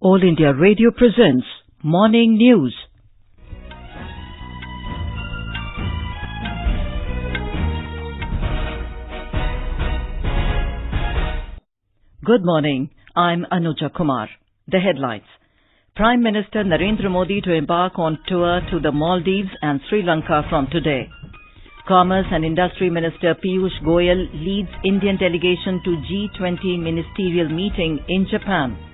All India Radio presents Morning News. Good morning. I'm Anuja Kumar. The headlines. Prime Minister Narendra Modi to embark on tour to the Maldives and Sri Lanka from today. Commerce and Industry Minister Piyush Goyal leads Indian delegation to G20 Ministerial meeting in Japan.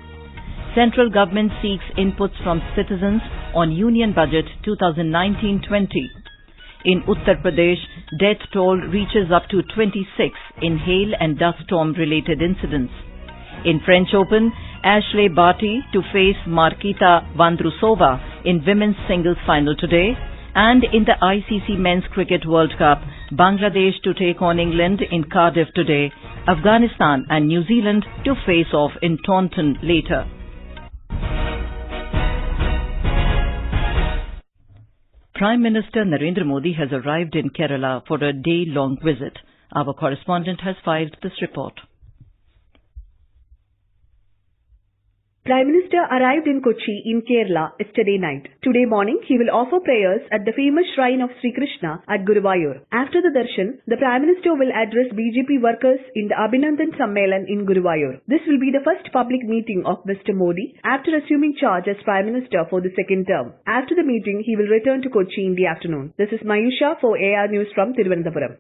Central government seeks inputs from citizens on Union Budget 2019-20. In Uttar Pradesh, death toll reaches up to 26 in hail and dust storm related incidents. In French Open, Ashleigh Barty to face Marketa Vondrousova in women's singles final today. And in the ICC Men's Cricket World Cup, Bangladesh to take on England in Cardiff today. Afghanistan and New Zealand to face off in Taunton later. Prime Minister Narendra Modi has arrived in Kerala for a day-long visit. Our correspondent has filed this report. Prime Minister arrived in Kochi in Kerala yesterday night. Today morning, he will offer prayers at the famous shrine of Sri Krishna at Guruvayur. After the darshan, the Prime Minister will address BJP workers in the Abhinandan Sammelan in Guruvayur. This will be the first public meeting of Mr. Modi after assuming charge as Prime Minister for the second term. After the meeting, he will return to Kochi in the afternoon. This is Mayusha for AR News from Thiruvananthapuram.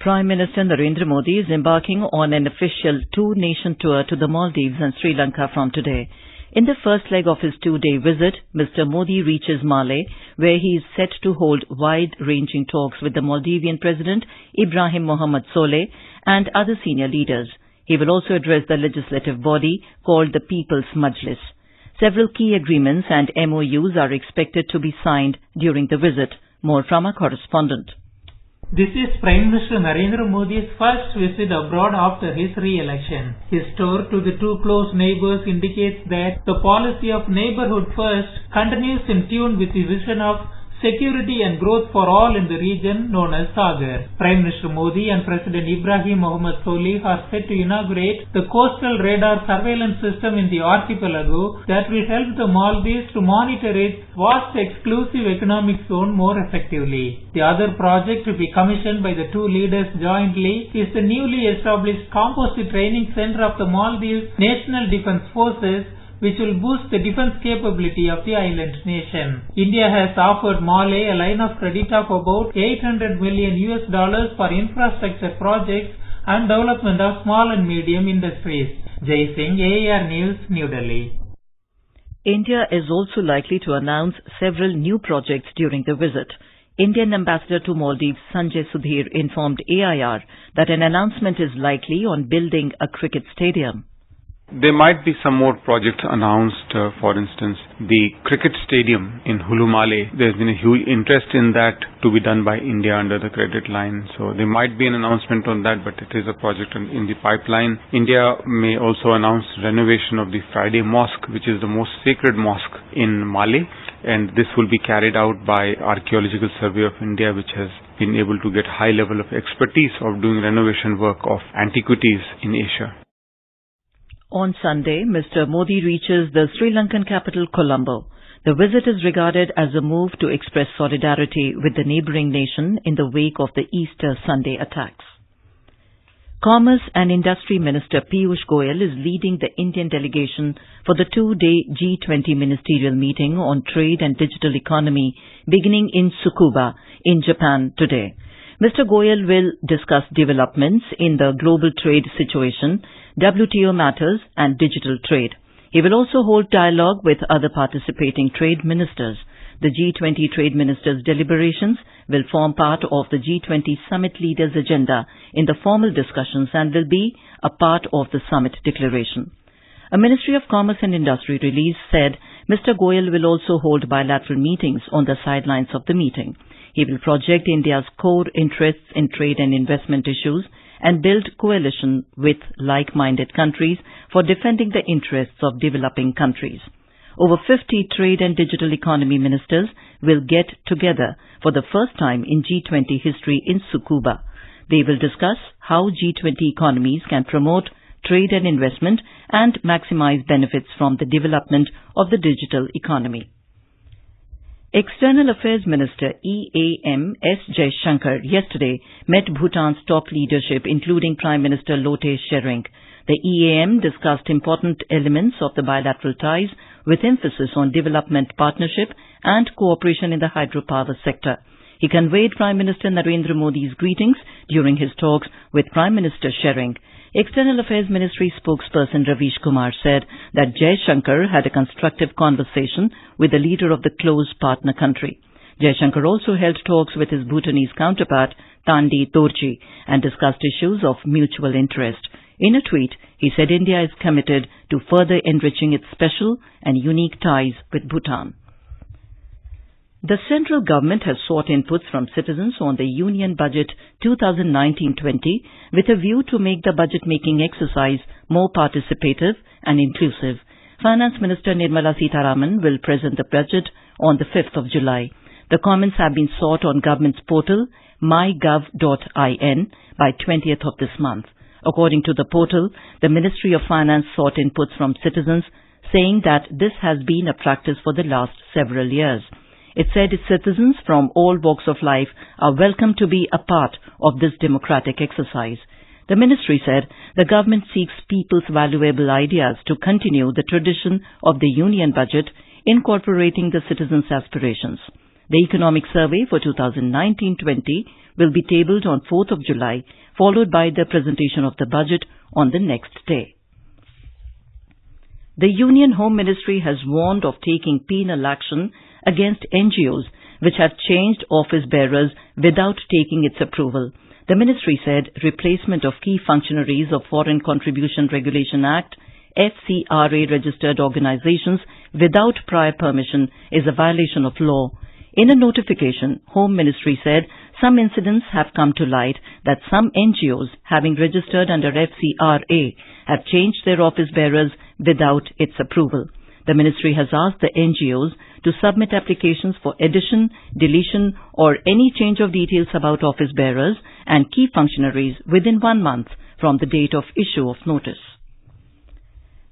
Prime Minister Narendra Modi is embarking on an official two-nation tour to the Maldives and Sri Lanka from today. In the first leg of his two-day visit, Mr. Modi reaches Malé, where he is set to hold wide-ranging talks with the Maldivian President Ibrahim Mohammed Soleh and other senior leaders. He will also address the legislative body called the People's Majlis. Several key agreements and MOUs are expected to be signed during the visit. More from our correspondent. This is Prime Minister Narendra Modi's first visit abroad after his re-election. His tour to the two close neighbours indicates that the policy of neighbourhood first continues in tune with the vision of security and growth for all in the region known as Sagar. Prime Minister Modi and President Ibrahim Mohammed Soleh are set to inaugurate the coastal radar surveillance system in the archipelago that will help the Maldives to monitor its vast exclusive economic zone more effectively. The other project to be commissioned by the two leaders jointly is the newly established Composite Training Center of the Maldives National Defence Forces, which will boost the defense capability of the island nation. India has offered Malé a line of credit of about $800 million for infrastructure projects and development of small and medium industries. Jai Singh, AR News, New Delhi. India is also likely to announce several new projects during the visit. Indian Ambassador to Maldives Sanjay Sudhir informed AIR that an announcement is likely on building a cricket stadium. There might be some more projects announced, for instance, the cricket stadium in Hulumale. There's been a huge interest in that to be done by India under the credit line. So there might be an announcement on that, but it is a project in the pipeline. India may also announce renovation of the Friday Mosque, which is the most sacred mosque in Male. And this will be carried out by Archaeological Survey of India, which has been able to get high level of expertise of doing renovation work of antiquities in Asia. On Sunday, Mr. Modi reaches the Sri Lankan capital Colombo. The visit is regarded as a move to express solidarity with the neighbouring nation in the wake of the Easter Sunday attacks. Commerce and Industry Minister Piyush Goyal is leading the Indian delegation for the two-day G20 Ministerial meeting on trade and digital economy beginning in Tsukuba in Japan today. Mr. Goyal will discuss developments in the global trade situation, WTO matters and digital trade. He will also hold dialogue with other participating trade ministers. The G20 trade ministers' deliberations will form part of the G20 summit leaders' agenda in the formal discussions and will be a part of the summit declaration. A Ministry of Commerce and Industry release said Mr. Goyal will also hold bilateral meetings on the sidelines of the meeting. He will project India's core interests in trade and investment issues and build coalition with like-minded countries for defending the interests of developing countries. Over 50 trade and digital economy ministers will get together for the first time in G20 history in Tsukuba. They will discuss how G20 economies can promote trade and investment and maximize benefits from the development of the digital economy. External Affairs Minister EAM S. Jaishankar yesterday met Bhutan's top leadership, including Prime Minister Lothe Tshering. The EAM discussed important elements of the bilateral ties with emphasis on development partnership and cooperation in the hydropower sector. He conveyed Prime Minister Narendra Modi's greetings during his talks with Prime Minister Tshering. External Affairs Ministry spokesperson Ravish Kumar said that Jaishankar had a constructive conversation with the leader of the close partner country. Jaishankar also held talks with his Bhutanese counterpart Tandi Dorji and discussed issues of mutual interest. In a tweet, he said India is committed to further enriching its special and unique ties with Bhutan. The central government has sought inputs from citizens on the Union Budget 2019-20 with a view to make the budget-making exercise more participative and inclusive. Finance Minister Nirmala Sitharaman will present the budget on the 5th of July. The comments have been sought on government's portal mygov.in by 20th of this month. According to the portal, the Ministry of Finance sought inputs from citizens, saying that this has been a practice for the last several years. It said its citizens from all walks of life are welcome to be a part of this democratic exercise. The ministry said the government seeks people's valuable ideas to continue the tradition of the Union Budget, incorporating the citizens' aspirations. The economic survey for 2019-20 will be tabled on 4th of July, followed by the presentation of the budget on the next day. The Union Home Ministry has warned of taking penal action against NGOs which have changed office bearers without taking its approval. The ministry said replacement of key functionaries of Foreign Contribution Regulation Act FCRA registered organizations without prior permission is a violation of law. In a notification, Home Ministry said some incidents have come to light that some NGOs having registered under FCRA have changed their office bearers without its approval. The ministry has asked the NGOs to submit applications for addition, deletion or any change of details about office bearers and key functionaries within 1 month from the date of issue of notice.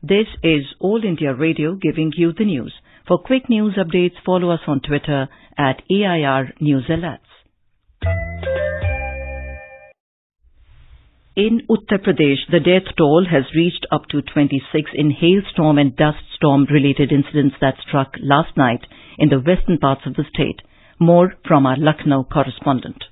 This is All India Radio giving you the news. For quick news updates, follow us on Twitter at AIR News Alerts. In Uttar Pradesh, the death toll has reached up to 26 in hailstorm and dust storm related incidents that struck last night in the western parts of the state. More from our Lucknow correspondent.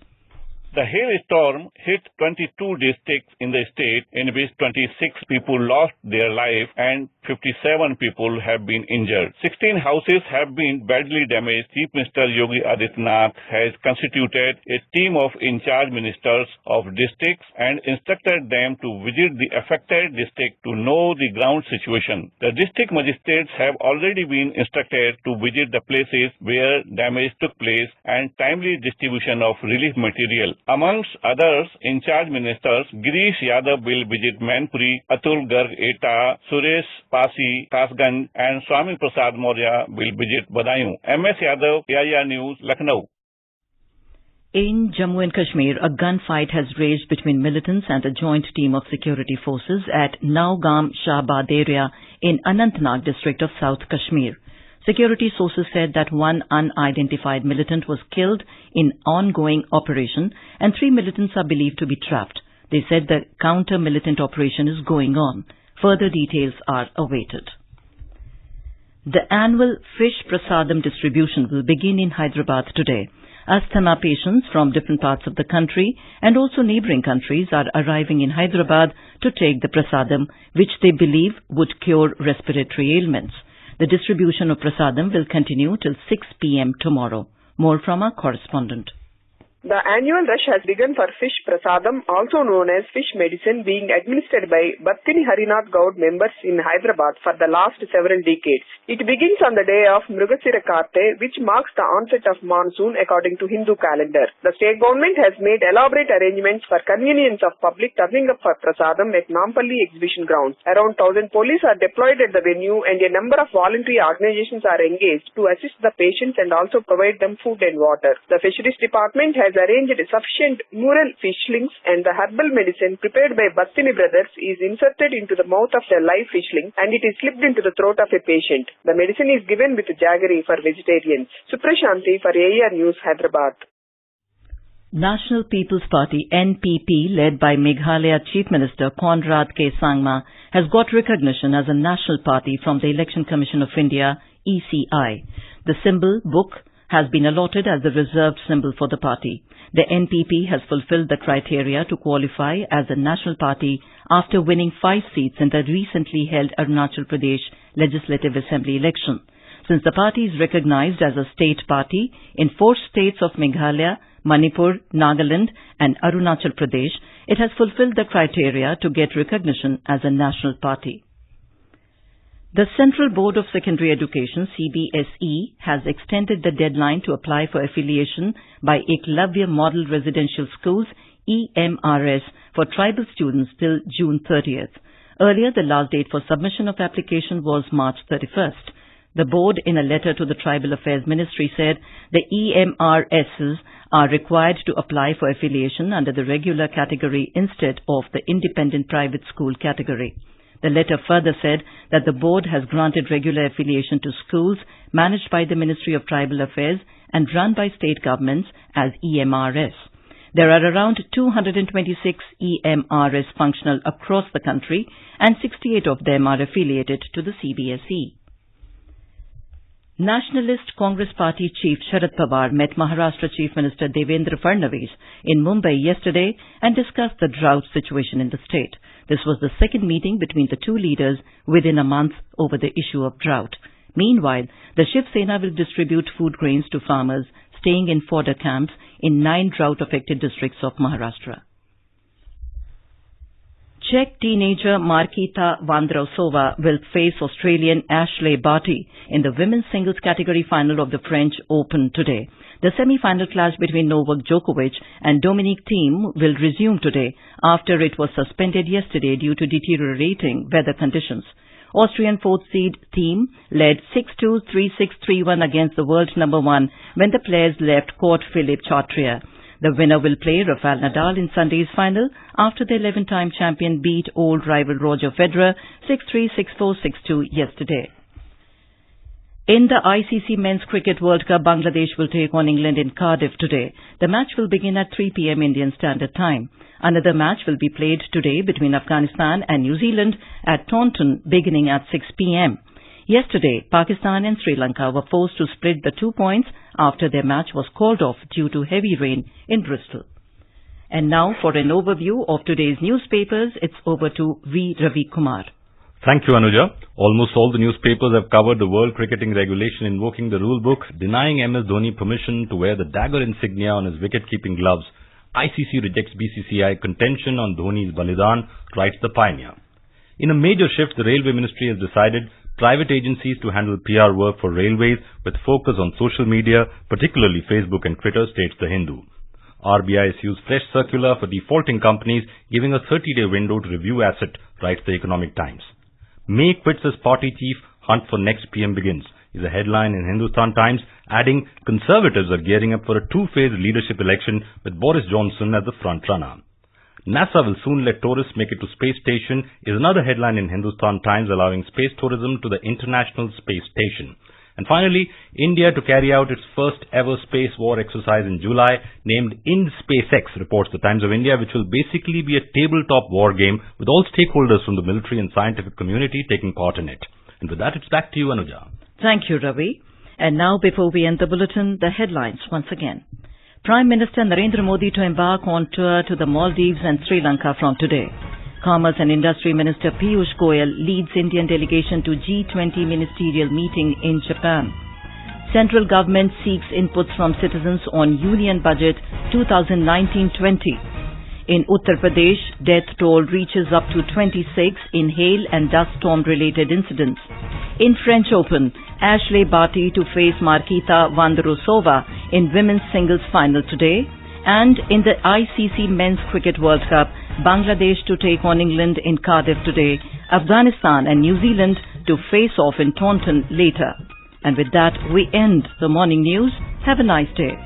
The hailstorm hit 22 districts in the state, in which 26 people lost their life and 57 people have been injured. 16 houses have been badly damaged. Chief Minister Yogi Adityanath has constituted a team of in-charge ministers of districts and instructed them to visit the affected district to know the ground situation. The district magistrates have already been instructed to visit the places where damage took place and timely distribution of relief material. Amongst others, in-charge ministers Girish Yadav will visit Mainpuri, Atul Garg Eta, Suresh Pasi, Kasganj and Swami Prasad Maurya will visit Badaयूं. MS Yadav, AIR News, Lucknow. In Jammu and Kashmir, a gunfight has raged between militants and a joint team of security forces at Naugam Shahbad area in Anantnag district of South Kashmir. Security sources said that one unidentified militant was killed in ongoing operation and 3 militants are believed to be trapped. They said the counter-militant operation is going on. Further details are awaited. The annual Fish Prasadam distribution will begin in Hyderabad today. Asthma patients from different parts of the country and also neighbouring countries are arriving in Hyderabad to take the prasadam, which they believe would cure respiratory ailments. The distribution of prasadam will continue till 6 p.m. tomorrow. More from our correspondent. The annual rush has begun for Fish Prasadam, also known as fish medicine, being administered by Battini Harinath Gaud members in Hyderabad for the last several decades. It begins on the day of Mrugashira Karte, which marks the onset of monsoon according to Hindu calendar. The state government has made elaborate arrangements for convenience of public turning up for Prasadam at Nampalli exhibition grounds. Around 1,000 police are deployed at the venue and a number of voluntary organizations are engaged to assist the patients and also provide them food and water. The Fisheries Department has arranged sufficient mural fishlings and the herbal medicine prepared by Bhattini brothers is inserted into the mouth of the live fishling and it is slipped into the throat of a patient. The medicine is given with jaggery for vegetarians. Suprashanti for AER News, Hyderabad. National People's Party NPP, led by Meghalaya Chief Minister Conrad K. Sangma, has got recognition as a national party from the Election Commission of India, ECI. The symbol, book, has been allotted as the reserved symbol for the party. The NPP has fulfilled the criteria to qualify as a national party after winning 5 seats in the recently held Arunachal Pradesh Legislative Assembly election. Since the party is recognized as a state party in 4 states of Meghalaya, Manipur, Nagaland and Arunachal Pradesh, it has fulfilled the criteria to get recognition as a national party. The Central Board of Secondary Education, CBSE, has extended the deadline to apply for affiliation by Eklavya Model Residential Schools, EMRS, for tribal students till June 30th. Earlier, the last date for submission of application was March 31st. The board, in a letter to the Tribal Affairs Ministry, said the EMRSs are required to apply for affiliation under the regular category instead of the independent private school category. The letter further said that the board has granted regular affiliation to schools managed by the Ministry of Tribal Affairs and run by state governments as EMRS. There are around 226 EMRS functional across the country and 68 of them are affiliated to the CBSE. Nationalist Congress Party Chief Sharad Pawar met Maharashtra Chief Minister Devendra Fadnavis in Mumbai yesterday and discussed the drought situation in the state. This was the second meeting between the two leaders within a month over the issue of drought. Meanwhile, the Shiv Sena will distribute food grains to farmers staying in fodder camps in 9 drought-affected districts of Maharashtra. Czech teenager Marketa Vondrousova will face Australian Ashleigh Barty in the women's singles category final of the French Open today. The semi-final clash between Novak Djokovic and Dominic Thiem will resume today after it was suspended yesterday due to deteriorating weather conditions. Austrian 4th seed Thiem led 6-2, 3-6, 3-1 against the world number 1 when the players left court Philippe Chatrier. The winner will play Rafael Nadal in Sunday's final after the 11-time champion beat old rival Roger Federer 6-3, 6-4, 6-2 yesterday. In the ICC Men's Cricket World Cup, Bangladesh will take on England in Cardiff today. The match will begin at 3 p.m. Indian Standard Time. Another match will be played today between Afghanistan and New Zealand at Taunton beginning at 6 p.m. Yesterday, Pakistan and Sri Lanka were forced to split the 2 points after their match was called off due to heavy rain in Bristol. And now for an overview of today's newspapers, it's over to V. Ravi Kumar. Thank you, Anuja. Almost all the newspapers have covered the World Cricketing Regulation invoking the rule book, denying MS Dhoni permission to wear the dagger insignia on his wicket-keeping gloves. ICC rejects BCCI contention on Dhoni's Balidan, writes the Pioneer. In a major shift, the Railway Ministry has decided private agencies to handle PR work for railways with focus on social media, particularly Facebook and Twitter, states the Hindu. RBI issues fresh circular for defaulting companies, giving a 30-day window to review asset, writes the Economic Times. May quits as party chief, hunt for next PM begins, is a headline in Hindustan Times, adding Conservatives are gearing up for a 2-phase leadership election with Boris Johnson as the front-runner. NASA will soon let tourists make it to space station is another headline in Hindustan Times, allowing space tourism to the International Space Station. And finally, India to carry out its first ever space war exercise in July, named IndSpaceX, reports the Times of India, which will basically be a tabletop war game with all stakeholders from the military and scientific community taking part in it. And with that, it's back to you, Anuja. Thank you, Ravi. And now, before we end the bulletin, the headlines once again. Prime Minister Narendra Modi to embark on tour to the Maldives and Sri Lanka from today. Commerce and Industry Minister Piyush Goyal leads Indian delegation to G20 Ministerial meeting in Japan. Central government seeks inputs from citizens on Union Budget 2019-20. In Uttar Pradesh, death toll reaches up to 26 in hail and dust storm related incidents. In French Open, Ashleigh Barty to face Marketa Vondrousova in women's singles final today. And in the ICC Men's Cricket World Cup, Bangladesh to take on England in Cardiff today, Afghanistan and New Zealand to face off in Taunton later. And with that, we end the morning news. Have a nice day.